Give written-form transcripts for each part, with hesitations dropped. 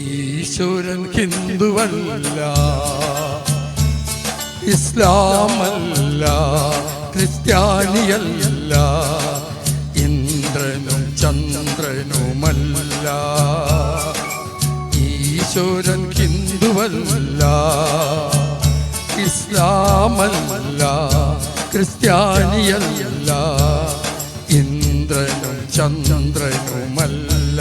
ഈശ്വരൻ ഹിന്ദുവല്ല, ഇസ്ലാമല്ല, ക്രിസ്ത്യാനിയല്ല, ഇന്ദ്രനും ചന്ദ്രനുമല്ല. ഈശ്വരൻ ഹിന്ദുവല്ല, ഇസ്ലാമല്ല, ക്രിസ്ത്യാനിയല്ല, ഇന്ദ്രനും ചന്ദ്രനുമല്ല.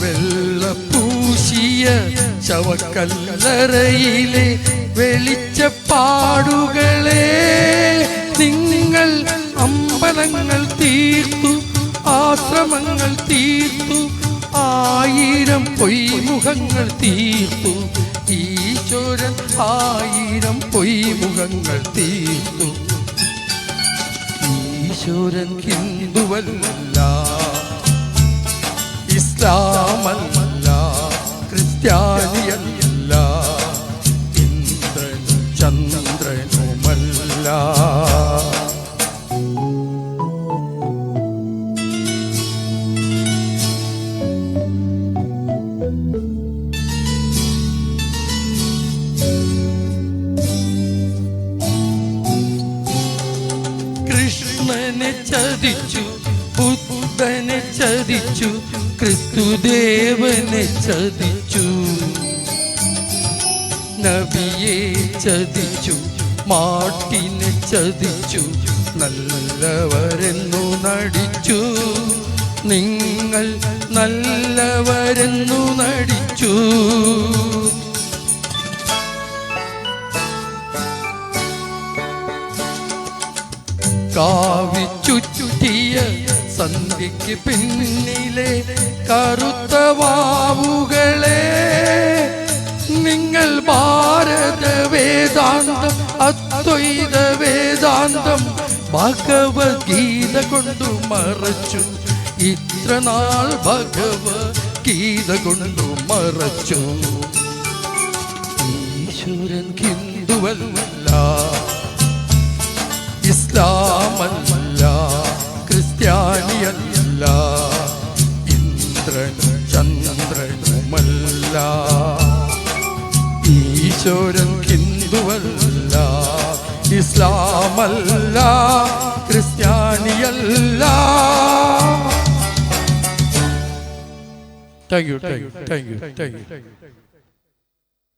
വെള്ളപ്പൂശിയ ശവക്കല്ലറയിലെ വെളിച്ചപ്പാടുകളെ നിങ്ങൾ അമ്പലങ്ങൾ തീർത്തു, ആശ്രമങ്ങൾ തീർത്തു, 1000 പൊയ്മുഖങ്ങൾ തീർത്തു. ഈശ്വരൻ 1000 പൊയ്മുഖങ്ങൾ തീർത്തു. ഈശ്വരൻ ഹിന്ദുവല്ല, ഇസ്ലാമല്ല, ക്രിസ്ത്യാനിയല്ല, ഇന്ദ്രനും ചന്ദ്രനുമല്ല. കൃഷ്ണനെ ചതിച്ചു, ബുദ്ധനെ ചതിച്ചു, ക്രിസ്തുദേവനെ ചതിച്ചു, നബിയെ ചതിച്ചു, മാട്ടിനെ ചതിച്ചു, നല്ലവരെന്നു നടിച്ചു. നിങ്ങൾ നല്ലവരെന്നു നടിച്ചു. കാവിച്ചുറ്റിയ സന്ധ്യയ്ക്ക് പിന്നിലെ കറുത്ത വാവുകളെ നിങ്ങൾ ഭാരത വേദാന്തം, അദ്വൈത വേദാന്തം, ഭഗവത്ഗീത കൊണ്ടു മറച്ചു. ഇത്ര നാൾ ഭഗവത്ഗീത കൊണ്ടു മറച്ചു. ഈശ്വരൻ ഹിന്ദുവല്ല, ഇസ്ലാമല്ല, ക്രിസ്ത്യാനിയല്ല, ഇന്ദ്രനും ചന്ദ്രനുമല്ല. ഈശ്വരൻ ഹിന്ദുവല്ല, ഇസ്ലാമല്ല, ക്രിസ്ത്യാനിയല്ല. Thank you.